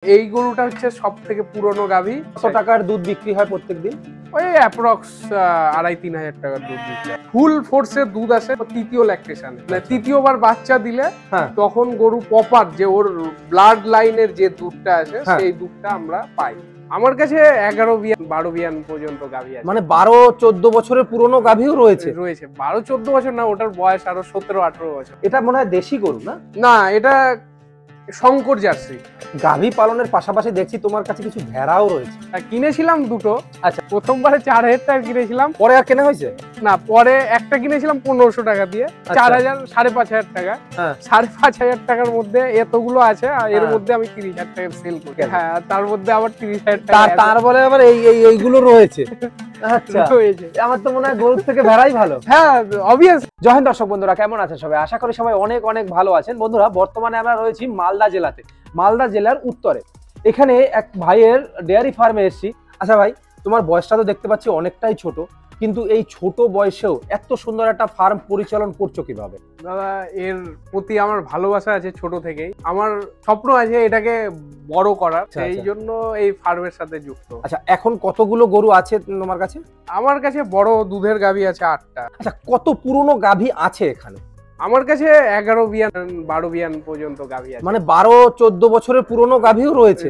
এই গরুটা হচ্ছে সবথেকে পুরনো গাভী। কত টাকার দুধ বিক্রি হয় প্রত্যেকদিন? ওই অ্যাপ্রক্স 2,500-3,000 টাকার দুধ দিচ্ছে। ফুল ফোর্সের দুধ আসে তৃতীয় ল্যাকটেশনে, মানে তৃতীয়বার বাচ্চা দিলে তখন গরু প্রপার যে ওর ব্লাড লাইনের যে দুধটা আসে সেই দুধটা আমরা পাই। আমার কাছে 11-12 বিয়ান পর্যন্ত গাভী আছে, মানে 12-14 বছরের পুরনো গাভীও রয়েছে। 12-14 বছর না, ওটার বয়স আরো 17-18 বছর। এটা মনে হয় দেশি গরু না? না, এটা শঙ্কর জার্সি। গাভী পালনের পাশাপাশি দেখছি তোমার কাছে কিছু ভেড়াও রয়েছে। কিনেছিলাম দুটো। আচ্ছা, প্রথমবারে 4,000 টাকা কিনেছিলাম, পরে আর কেনা হয়েছে না। পরে একটা কিনেছিলাম 1500 টাকা দিয়ে, 4,000 5,500 টাকা। 5,500 টাকার মধ্যে এতগুলো আছে, আর এর মধ্যে আমি 30,000 টাকা সেল করি। হ্যাঁ, তার মধ্যে আবার 30,000 টাকা তার বলে আবার এইগুলো রয়েছে। আচ্ছা, আমার তো মনে হয় গরুর থেকে ভেড়াই ভালো। হ্যাঁ, অবভিয়াস। জয় হিন্দ দর্শক বন্ধুরা, কেমন আছেন সবাই? আশা করি সবাই অনেক অনেক ভালো আছেন। বন্ধুরা, বর্তমানে আমরা রয়েছি মালদা জেলাতে, মালদা জেলার উত্তরে। এখানে এক ভাইয়ের ডেয়ারি ফার্মে এসেছি। আচ্ছা ভাই, তোমার বয়সটা তো দেখতে পাচ্ছি অনেকটাই ছোট, কিন্তু এই ছোট বয়সেও এত সুন্দর একটা ফার্ম পরিচালন করছো কিভাবে? দাদা, এর প্রতি আমার ভালোবাসা আছে ছোট থেকেই। আমার স্বপ্ন আছে এটাকে বড় করার, সেই জন্য এই ফার্মের সাথে যুক্ত। আচ্ছা, এখন কতগুলো গরু আছে তোমার কাছে? আমার কাছে বড় দুধের গাভী আছে 8টা। আচ্ছা, কত পুরনো গাভী আছে এখানে? আমার কাছে 11-12 বিয়ান পর্যন্ত গাভী আছে, মানে 12-14 বছরের পুরনো গাভীও রয়েছে।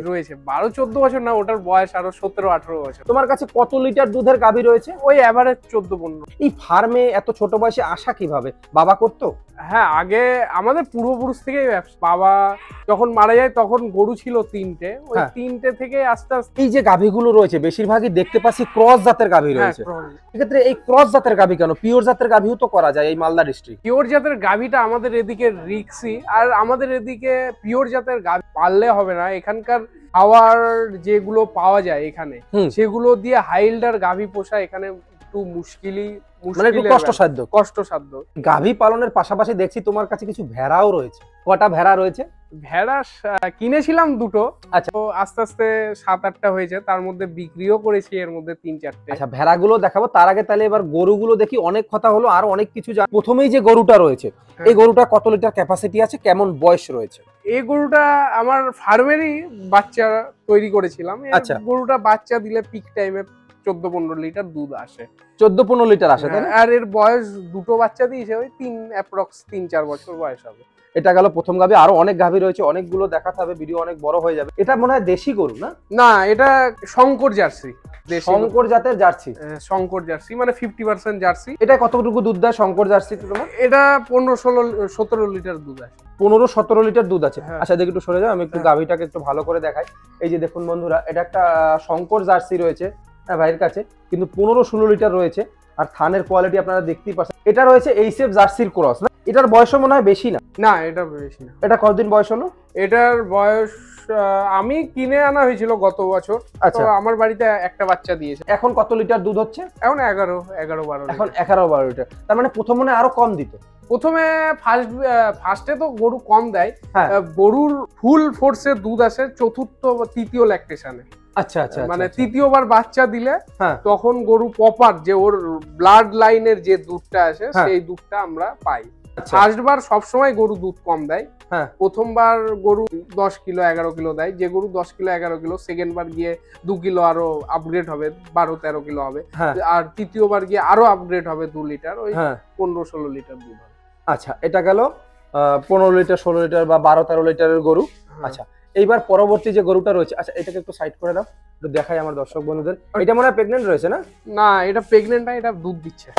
12-14 বছর না, ওটার বয়স আরো 17-18 বছর। তোমার কাছে কত লিটার দুধের গাভী রয়েছে? ওই এভারেজ 14-15। এই ফার্মে এত ছোট বয়সে আসা কিভাবে? বাবা করতো? হ্যাঁ, আগে আমাদের পূর্বপুরুষ থেকেই ব্যবসা। বাবা যখন মারা যায় তখন গরু ছিল 3টে, ওই 3টে থেকে আস্তে আস্তে। এই যে গাভীগুলো রয়েছে বেশিরভাগই দেখতে পাচ্ছি ক্রস জাতের গাভী রয়েছে। এক্ষেত্রে এই ক্রস জাতের গাভী কেন? পিওর জাতের গাভীও তো করা যায় এই মালদা ডিস্ট্রিক্ট। পিওর জাতের গাভীটা আমাদের এদিকে রিক্সি, আর আমাদের এদিকে পিওর জাতের গাভী পাললে হবে না। এখানকার খাওয়ার যেগুলো পাওয়া যায় এখানে, সেগুলো দিয়ে হাইল্ডার গাভী পোষা এখানে একটু কষ্টসাধ্য। গাভী পালনের পাশাপাশি দেখছি তোমার কাছে কিছু ভেড়াও রয়েছে। কটা ভেড়া রয়েছে? ভেড়া কিনেছিলাম দুটো। আচ্ছা, তো আস্তে আস্তে 7-8টা হয়েছে, তার মধ্যে বিক্রিও করেছি এর মধ্যে 3-4টে। আচ্ছা, ভেড়াগুলো দেখাবো, তার আগে তাহলে এবার গরুগুলো দেখি। অনেক কথা হলো, আর অনেক কিছু। প্রথমেই যে গরুটা রয়েছে, এই গরুটা কত লিটার ক্যাপাসিটি আছে, কেমন বয়স রয়েছে? এই গরুটা আমার ফার্মেরই বাচ্চা তৈরি করেছিলাম। আচ্ছা, গরুটা বাচ্চা দিলে পিক টাইমে 14-15 লিটার দুধ আসে। 14-15 লিটার আসে, তাই না? আর এর বয়স, দুটো বাচ্চা দিয়েছে, ওই অ্যাপ্রক্স 3-4 বছর বয়স হবে। এটা গেল প্রথম গাভী। আরো অনেক গাভী রয়েছে, অনেকগুলো দেখাতে হবে, ভিডিও অনেক বড় হয়ে যাবে। এটা মনে হয় দেশি গরু না? না, এটা শঙ্কর জার্সি। শঙ্কর জাতের জার্সি। শঙ্কর জার্সি মানে 50% জার্সি। এটা কতটুকু দুধ দেয় শঙ্কর জার্সি তোমার? এটা 15-17 লিটার দুধ আছে। 15-17 লিটার দুধ আছে। আচ্ছা, দেখি একটু সরে যাও, আমি একটু গাভীটাকে একটু ভালো করে দেখাই। এই যে দেখুন বন্ধুরা, এটা একটা শঙ্কর জার্সি রয়েছে ভাইয়ের কাছে, কিন্তু 15-16 লিটার রয়েছে। আর থানের কোয়ালিটি আপনারা দেখতেই পাচ্ছেন। এটা রয়েছে এইচএফ জার্সির ক্রস না? এটার বয়সও মনে হয় বেশি না? না, এটা বেশি না। এটা কতদিন বয়স হলো? এটার বয়স আমি কিনে আনা হয়েছিল গত বছর। আচ্ছা, আমার বাড়িতে একটা বাচ্চা দিয়েছে। এখন কত লিটার দুধ হচ্ছে? এখন 11-12। এখন 11-12 লিটার। তার মানে প্রথম মনে আরো কম দিত? প্রথমে ফার্স্টে তো গরু কম দেয়। গরুর ফুল ফোর্সের দুধ আসে তৃতীয় ল্যাকটেশনে। আচ্ছা আচ্ছা, মানে তৃতীয়বার বাচ্চা দিলে তখন গরু প্রপার যে ওর ব্লাড লাইনের যে দুধটা আসে সেই দুধটা আমরা পাই। ফার্স্টবার সবসময় গরু দুধ কম দেয়। প্রথমবার গরু 10 কিলো 11 কিলো দেয়। যে গরু 10 কিলো 11 কিলো, সেকেন্ড বার গিয়ে 2 কিলো আরো আপগ্রেড হবে, 12-13 কিলো হবে। আর তৃতীয়বার গিয়ে আরো আপগ্রেড হবে 2 লিটার, ওই 15-16 লিটার দুধ হবে। আচ্ছা, এটা গেল 15 লিটার 16 লিটার বা 12-13 লিটারের গরু। আচ্ছা, এইবার পরবর্তী যে গরুটা রয়েছে, আচ্ছা এটাকে একটু সাইড করে দাও, একটু দেখাই আমার দর্শক বন্ধুদের। এটা মনে হয় প্রেগন্যান্ট রয়েছে না? না, এটা প্রেগন্যান্ট না, এটা দুধ দিচ্ছে।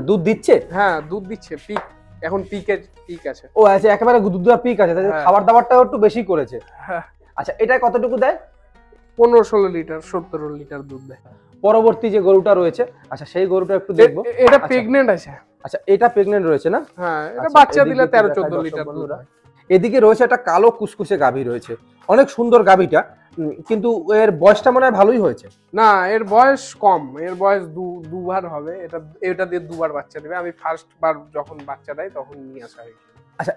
দুধ দিচ্ছে? হ্যাঁ, দুধ দিচ্ছে। এখন পিক আছে। ও আচ্ছা, একেবারে দুধ দেওয়া পিক আছে, খাবার দাবারটাও একটু বেশি করেছে। আচ্ছা, এটা কতটুকু দেয়? 15-16 লিটার 17 লিটার দুধ দেয়। পরবর্তী যে গরুটা রয়েছে, আচ্ছা সেই গরুটা একটু দেখবো। এটা প্রেগন্যান্ট আছে। আচ্ছা, এটা প্রেগন্যান্ট রয়েছে না? হ্যাঁ, এটা বাচ্চা দিলে 13-14 লিটার দুধ হয়। এদিকে রয়েছে একটা কালো কুসকুসে গাভী রয়েছে, অনেক সুন্দর গাভীটা, কিন্তু এর বয়সটা মনে হয় ভালোই হয়েছে। না, এর বয়স কম। এর বয়স দুবার হবে। এটা দিয়ে দুবার বাচ্চা দেবে। আমি ফার্স্ট বার যখন বাচ্চা দেয় তখন নিয়ে আসা হয়েছে। আচ্ছা,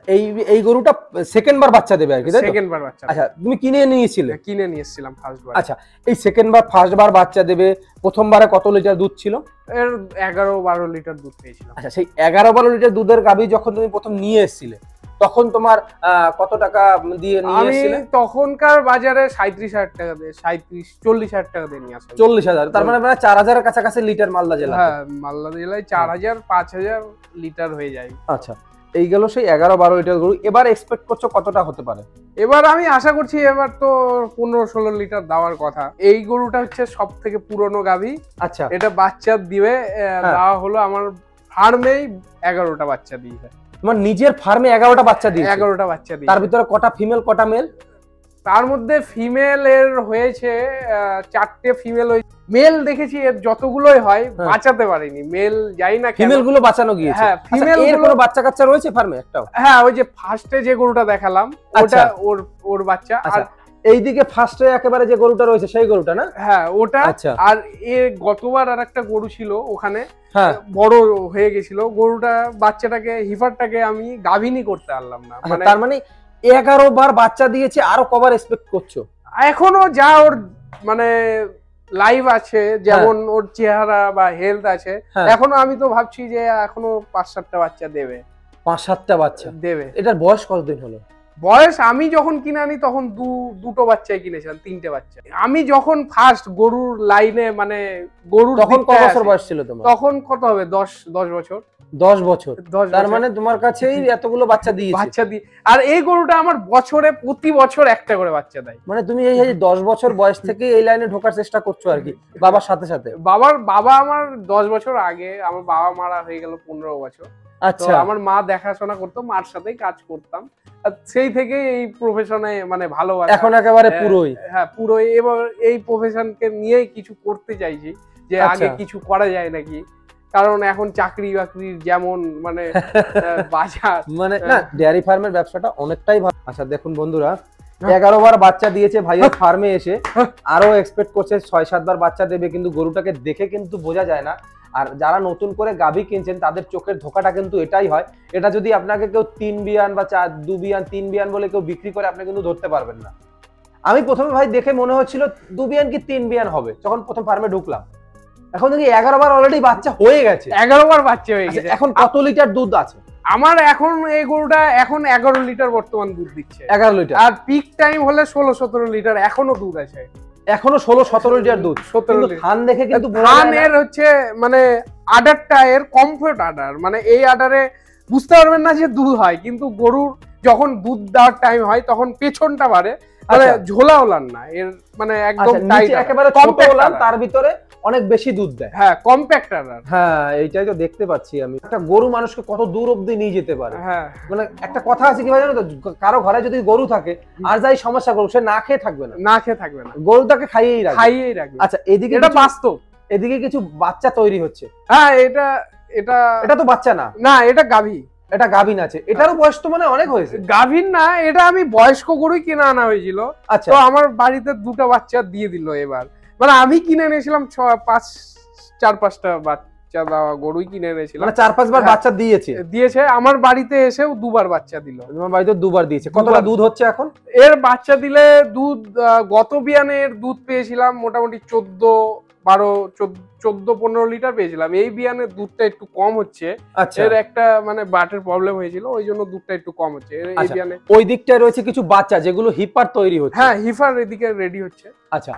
এই গরুটা সেকেন্ড বার বাচ্চা দেবে আর কি? সেকেন্ড বার বাচ্চা। আচ্ছা, তুমি কিনে নিয়েছিলে? কিনে নিয়েছিলাম ফার্স্ট বার। আচ্ছা, এই সেকেন্ড বার ফার্স্ট বার বাচ্চা দেবে, প্রথমবারে কত লিটার দুধ ছিল? এর 11-12 লিটার দুধ পেয়েছিলাম। আচ্ছা, সেই 11-12 লিটার দুধের গাভী যখন তুমি প্রথম নিয়ে এসেছিলে, তখন তোমার কত টাকা দিয়ে নিয়ে এসেছিলে? তখনকার বাজারে 37,000 টাকা দিয়ে, 40,000 টাকা দিয়ে নিয়ে আসা। 40,000, তার মানে 4,000 এর কাছাকাছি লিটার মালদা জেলা। হ্যাঁ, মালদা জেলায় 4,000 5,000 লিটার হয়ে যায়। আচ্ছা, এই গেল সেই 11-12 লিটার গরু। এবার এক্সপেক্ট করছো কতটা হতে পারে? এবার আমি আশা করছি এবার তো 15-16 লিটার দেওয়ার কথা। এই গরুটা হচ্ছে সব থেকে পুরনো গাভী। আচ্ছা, এটা বাচ্চা দিবে, দেওয়া হলো আমার ফার্মেই 11টা বাচ্চা দিয়েছে। তোমার নিজের ফার্মে 11টা বাচ্চা দিয়েছে? 11টা বাচ্চা দিয়েছে। তার ভিতরে কটা ফিমেল কটা মেল? তার মধ্যে ফিমেল এর হয়েছে 4টে ফিমেল। মেল দেখেছি এর যতগুলোই হয় বাঁচাতে পারিনি। মেল যাই না, ফিমেল গুলো বাঁচানো গিয়েছে। হ্যাঁ, ফিমেল এর কোনো বাচ্চা কাচ্চা রয়েছে ফার্মে একটাও? হ্যাঁ, ওই যে ফার্স্টে যে গরুটা দেখালাম ওটা ওর বাচ্চা। আর এইদিকে ফার্স্টে একেবারে যে গরুটা রয়েছে সেই গরুটা না? হ্যাঁ, ওটা। আর এর গতবার আরেকটা গরু ছিল ওখানে, বড় হয়ে গেছিল গরুটা। বাচ্চাটাকে হিফারটাকে আমি গাভিনী করতে পারলাম না। মানে তার মানে 11 বার বাচ্চা দিয়েছে, আরো কবার এক্সপেক্ট করছো? এখনো যা ওর মানে লাইভ আছে, যেমন ওর চেহারা বা হেলথ আছে, এখনো আমি তো ভাবছি যে এখনো 5-7টা বাচ্চা দেবে। 5-7টা বাচ্চা দেবে? এটার বয়স কতদিন হলো? বয়স আমি যখন কিনে আনি তখন দুটো বাচ্চাই কিনেছিলাম, 3টে বাচ্চা। আমি যখন ফার্স্ট গরুর লাইনে মানে গরুর, তখন কত বছর বয়স ছিল তোমার? তখন কত হবে, 10 বছর। 10 বছর। তার মানে তোমার কাছেই এতগুলো বাচ্চা দিয়েছে। আর এই গরুটা আমার বছরে প্রতি বছর একটা করে বাচ্চা দেয়। মানে তুমি এই 10 বছর বয়স থেকে এই লাইনে ঢোকার চেষ্টা করছো আর কি, বাবার সাথে সাথে? বাবা আমার 10 বছর আগে, আমার বাবা মারা হয়ে গেল 15 বছর। আচ্ছা, আমার মা দেখাশোনা করতো, মার সাথেই কাজ করতাম। সেই থেকে এই প্রফেশনে মানে ভালোবাসা এখন একেবারে পুরোই। হ্যাঁ, পুরোই। এবার এই প্রফেশনকে নিয়েই কিছু করতে চাইছি, যে আগে কিছু করা যায় নাকি। কারণ এখন চাকরি বাকরির যেমন মানে বাজার, মানে না, ডেয়ারি ফার্মের ব্যবসাটা অনেকটাই ভালো। আচ্ছা দেখুন বন্ধুরা, 11 বার বাচ্চা দিয়েছে ভাইয়ের ফার্মে এসে, আরো এক্সপেক্ট করছে 6-7 বার বাচ্চা দেবে, কিন্তু গরুটাকে দেখে কিন্তু বোঝা যায় না। আর যারা নতুন করে গাভী কিনছেন তাদের চোখের ধোকাটা কিন্তু এটাই হয়। এটা যদি আপনাকে কেউ 3 বিয়ান বা 2 বিয়ান 3 বিয়ান বলে কেউ বিক্রি করে, আপনি কিন্তু ধরতে পারবেন না। আমি প্রথমে ভাই দেখে মনে হচ্ছিল 2 বিয়ান কি 3 বিয়ান হবে যখন প্রথম ফার্মে ঢুকলাম। এখন দেখি 11 বার অলরেডি বাচ্চা হয়ে গেছে। 11 বার বাচ্চা হয়ে গেছে। এখন কত লিটার দুধ আছে আমার? এখন এই গরুটা এখন 11 লিটার বর্তমান দুধ দিচ্ছে। 11 লিটার। আর পিক টাইম হলে 16-17 লিটার এখনো দুধ আছে। এখনো 16-17 লিটার দুধ। 17 লিটার। ধান দেখে কিন্তু ধান এর হচ্ছে মানে আডারটা এর কমফোর্ট আডার, মানে এই আডারে বুঝতে পারবেন না যে দুধ হয়, কিন্তু গরুর যখন দুধ দেওয়ার টাইম হয় তখন পেছনটা বাড়ে, মানে ঝোলা ওলান না এর, মানে একদম টাইট, একেবারে ছোট ওলান, তার ভিতরে অনেক বেশি দুধ দেয়। হ্যাঁ, কম্প্যাক্ট আডার। হ্যাঁ, এইটাই তো দেখতে পাচ্ছি আমি। একটা গরু মানুষকে কত দূর অবধি নিয়ে যেতে পারে। হ্যাঁ, মানে একটা কথা আছে কি ভাই জানো তো, কারো ঘরে যদি গরু থাকে আর যাই সমস্যা করুক, সে না খেয়ে থাকবে না, গরুটাকে খাইয়েই রাখবে। আচ্ছা, এদিকে এটা বাস্তব, এদিকে কিছু বাচ্চা তৈরি হচ্ছে। হ্যাঁ, এটা তো বাচ্চা না, এটা গাভী। এটা গাভীন আছে, এটারও বয়স তো মানে অনেক হয়েছে। গাভীন না, এটা আমি বয়স্ক গরুই কিনে আনা হয়েছিল। আচ্ছা, তো আমার বাড়িতে 2টা বাচ্চা দিয়ে দিল এবার। মানে আমি কিনে এনেছিলাম 4-5টা বাচ্চা দেওয়া গরুই কিনে এনেছিলাম। মানে 4-5 বার বাচ্চা দিয়েছে। আমার বাড়িতে এসেও 2বার বাচ্চা দিল। তোমার বাড়িতে 2বার দিয়েছে। কতটা দুধ হচ্ছে এখন এর? বাচ্চা দিলে দুধ, গত বিয়ানের দুধ পেয়েছিলাম মোটামুটি 14-15 লিটার পেয়েছিলাম। এই বিয়ানের দুধটা একটু কম হচ্ছে। এর একটা মানে বাটের প্রবলেম হয়েছিল, ওই জন্য দুধটা একটু কম হচ্ছে। এই বিয়ানে ওই দিকটায় রয়েছে কিছু বাচ্চা যেগুলো হিপার তৈরি হচ্ছে। হ্যাঁ, হিপার এদিকে রেডি হচ্ছে। আচ্ছা,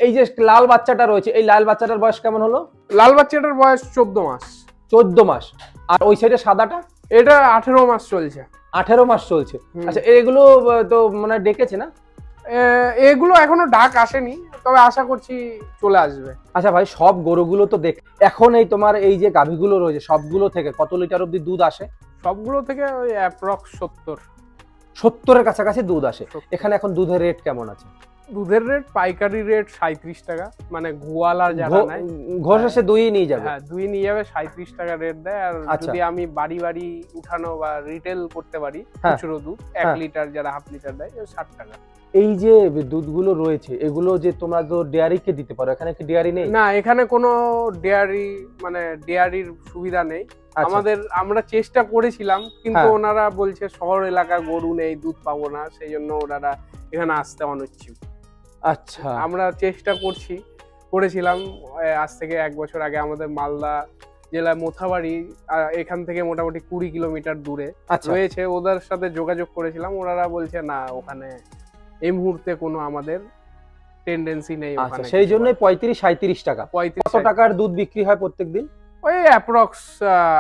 এই যে লাল বাচ্চাটা রয়েছে, এই লাল বাচ্চাটার বয়স কেমন হলো? লাল বাচ্চাটার বয়স 14 মাস। 14 মাস। আর ওই সাইডে সাদাটা? এটা 18 মাস চলছে। 18 মাস চলছে। আচ্ছা, এগুলো তো মানে ডেকেছে না? এগুলো এখনো ডাক আসেনি, তবে আশা করছি চলে আসবে। আচ্ছা ভাই, সব গরুগুলো তো দেখ, এখন এই তোমার এই যে গাভীগুলো রয়েছে সবগুলো থেকে কত লিটার অবধি দুধ আসে? সবগুলো থেকে ওই অ্যাপ্রক্স 70-এর কাছাকাছি দুধ আসে। এখানে এখন দুধের রেট কেমন আছে? দুধের রেট পাইকারি রেট 37 টাকা, মানে গোয়ালা যারা নাই, ঘোষ এসে দুই নিয়ে যাবে। হ্যাঁ, দুই নিয়ে যাবে, 37 টাকা রেট দেয়। আর যদি আমি বাড়ি উঠানো বা রিটেল করতে পারি খুচরো দুধ 1 লিটার যারা হাফ লিটার দেয় 60 টাকা। এই যে দুধগুলো রয়েছে এগুলো যে তোমরা তো ডেয়ারিকে দিতে পারো, এখানে কি ডেয়ারি নেই? না, এখানে কোনো ডেয়ারির সুবিধা নেই আমাদের। আমরা চেষ্টা করেছিলাম, কিন্তু ওনারা বলছে শহর এলাকার গরু নেই, দুধ পাবো না, সেই জন্য ওনারা এখানে আসতে অনিচ্ছুক। আচ্ছা, আমরা চেষ্টা করেছিলাম আজ থেকে 1 বছর আগে আমাদের মালদা জেলায় মোথাবাড়ি, এখান থেকে মোটামুটি 20 কিলোমিটার দূরে রয়েছে। ওদের সাথে যোগাযোগ করেছিলাম, ওনারা বলছে না ওখানে এই মুহূর্তে কোনো আমাদের টেন্ডেন্সি নেই ওখানে। সেই জন্যই 35-37 টাকা। কত টাকার দুধ বিক্রি হয় প্রত্যেকদিন? ওই অ্যাপ্রক্স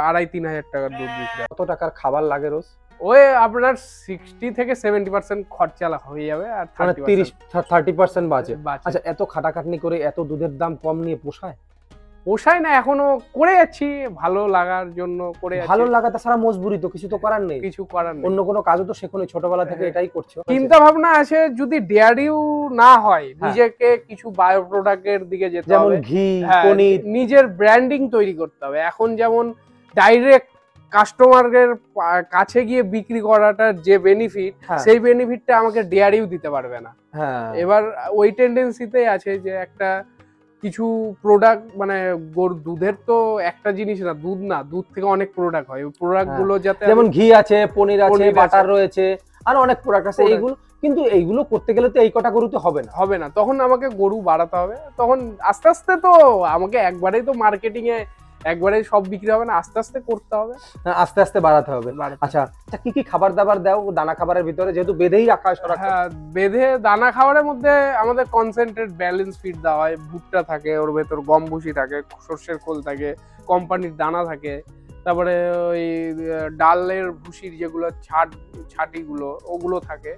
2,500-3 হাজার টাকার দুধ বিক্রি। কত টাকার খাবার লাগে রোজ? ওই আপনার 60 থেকে 70% খরচা হয়ে যাবে, আর 30% বাঁচে। আচ্ছা, এত খাটাখাটনি করে এত দুধের দাম কম নিয়ে পোষায়? পোষায় না, এখনো করে যাচ্ছি ভালো লাগার জন্য করে যাচ্ছি। ভালো লাগা তাছাড়া মজবুরি তো, কিছু তো করার নেই। কিছু করার নেই, অন্য কোনো কাজও তো শেখোনি, ছোটবেলা থেকে এটাই করছো। চিন্তা ভাবনা আছে যদি ডেয়ারিও না হয়, নিজেকে কিছু বায়ো প্রোডাক্টের দিকে যেতে হবে, যেমন ঘি, পনির, নিজের ব্র্যান্ডিং তৈরি করতে হবে। এখন যেমন ডাইরেক্ট কাস্টমারের কাছে গিয়ে বিক্রি করাটার যে বেনিফিট, সেই বেনিফিটটা আমাকে ডেয়ারিও দিতে পারবে না। এবার ওই টেন্ডেন্সিতেই আছে যে একটা কিছু প্রোডাক্ট, মানে দুধের তো একটা জিনিস না, দুধ থেকে অনেক প্রোডাক্ট হয়, ওই প্রোডাক্ট গুলো যাতে, যেমন ঘি আছে, পনির আছে, বাটার রয়েছে, আর অনেক প্রোডাক্ট আছে। এইগুলো কিন্তু এইগুলো করতে গেলে তো এই কটা গরুতে হবে না, তখন আমাকে গরু বাড়াতে হবে। তখন আস্তে আস্তে, তো আমাকে একবারেই তো মার্কেটিং এ একবারে সব বিক্রি হবে না, আস্তে আস্তে করতে হবে, আস্তে আস্তে বাড়াতে হবে। আচ্ছা, কি কি খাবার দাবার দাও দানা খাবারের ভিতরে, যেহেতু বেঁধেই রাখা হয়? বেঁধে দানা খাবারের মধ্যে আমাদের কনসেন্ট্রেট ব্যালেন্স ফিড দেওয়া হয়। ভুট্টা থাকে, ওর ভেতর গম ভুসি থাকে, সর্ষের খোল থাকে, কোম্পানির দানা থাকে, তারপরে ওই ডালের ভুসির যেগুলো ছাটিগুলো ওগুলো থাকে,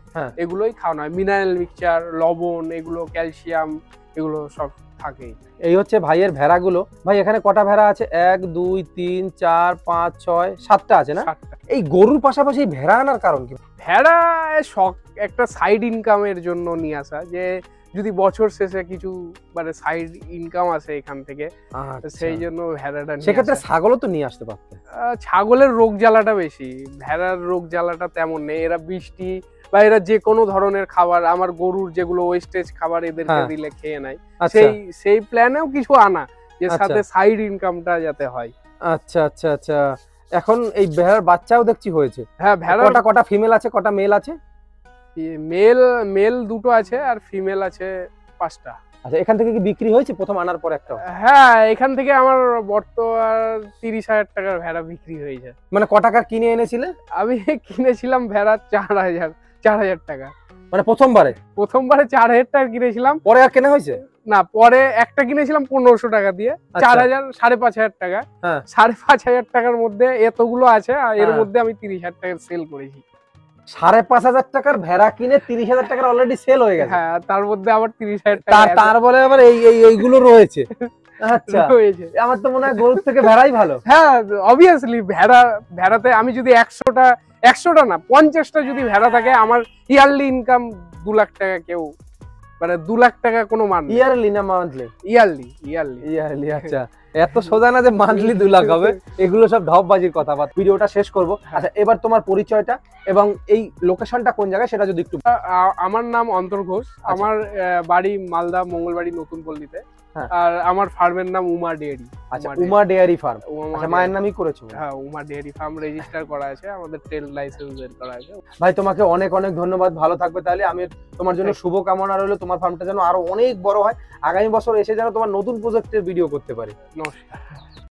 এগুলোই খাওয়ানো হয়। মিনারেল মিক্সচার, লবণ, এগুলো ক্যালসিয়াম, এগুলো সব থাকেই। এই হচ্ছে ভাইয়ের ভেড়াগুলো। ভাই এখানে কটা ভেড়া আছে? 1 2 3 4 5 6 7টা আছে না? এই গরুর পাশাপাশি ভেড়া আনার কারণ কি? ভেড়া শখ, একটা সাইড ইনকামের জন্য নিয়ে আসা, যে যদি বছর শেষে কিছু মানে সাইড ইনকাম আসে এখান থেকে, সেই জন্য ভেড়াটা। সেক্ষেত্রে ছাগলও তো নিয়ে আসতে পারতে। ছাগলের রোগ জ্বালাটা বেশি, ভেড়ার রোগ জ্বালাটা তেমন নেই। এরা বৃষ্টি বা এরা যে কোনো ধরনের খাবার, আমার গরুর যেগুলো ওয়েস্টেজ খাবার এদেরকে দিলে খেয়ে নেয়, সেই প্ল্যানেও কিছু আনা, যে সাথে সাইড ইনকামটা যাতে হয়। আচ্ছা আচ্ছা আচ্ছা। এখন এই ভেড়ার বাচ্চাও দেখছি হয়েছে। হ্যাঁ, ভেড়া কটা ফিমেল আছে, কটা মেল আছে? মেল 2টো আছে, আর ফিমেল আছে 5টা। আচ্ছা, এখান থেকে কি বিক্রি হয়েছে প্রথম আনার পর একটা? হ্যাঁ, এখান থেকে আমার বর্তমান 30,000 টাকার ভেড়া বিক্রি হয়েছে। মানে ক টাকার কিনে এনেছিলে? আমি কিনেছিলাম ভেড়া 4,000 টাকা। মানে প্রথমবারে 4,000 টাকা কিনেছিলাম। পরে আর কেনা হয়েছে না, পরে একটা কিনেছিলাম 1,500 টাকা দিয়ে, 4,000, 5,500 টাকা। 5,500 টাকার মধ্যে এতগুলো আছে, আর এর মধ্যে আমি 30,000 টাকার সেল করেছি। 5,500 টাকার ভেড়া কিনে 30,000 টাকার অলরেডি সেল হয়ে গেছে। হ্যাঁ, তার মধ্যে আবার 30,000 টাকা, তার বলে আবার এইগুলো রয়েছে। আচ্ছা, আমার তো মনে হয় গরুর থেকে ভেড়াই ভালো। হ্যাঁ, অবভিয়াসলি ভেড়াতে আমি যদি 100টা না 50টা যদি ভেড়া থাকে, আমার ইয়ারলি ইনকাম 2 লাখ টাকা। কেউ মানে 2 লাখ টাকা কোনো মান। ইয়ারলি না মান্থলি? ইয়ারলি। আচ্ছা, এত সোজা না যে মান্থলি 2 লাখ হবে, এগুলো সব ঢপবাজির কথা। ভিডিওটা শেষ করব। আচ্ছা, এবার তোমার পরিচয়টা এবং এই লোকেশনটা কোন জায়গায় সেটা যদি একটু। আমার নাম অন্তর ঘোষ, আমার বাড়ি মালদা মঙ্গলবাড়ি নতুন পল্লীতে, আর আমার ফার্মের নাম উমা ডেয়ারি। আচ্ছা, উমা ডেয়ারি ফার্ম। আচ্ছা, মায়ের নামই করেছো? হ্যাঁ, উমা ডেয়ারি ফার্ম রেজিস্টার করা আছে, আমাদের ট্রেড লাইসেন্স বের করা আছে। ভাই, তোমাকে অনেক অনেক ধন্যবাদ। ভালো থাকবে। তাহলে আমি তোমার জন্য শুভ কামনা রইলো, তোমার ফার্মটা যেন আরো অনেক বড় হয়, আগামী বছর এসে যেন তোমার নতুন প্রজেক্টের ভিডিও করতে পারি। নমস্কার।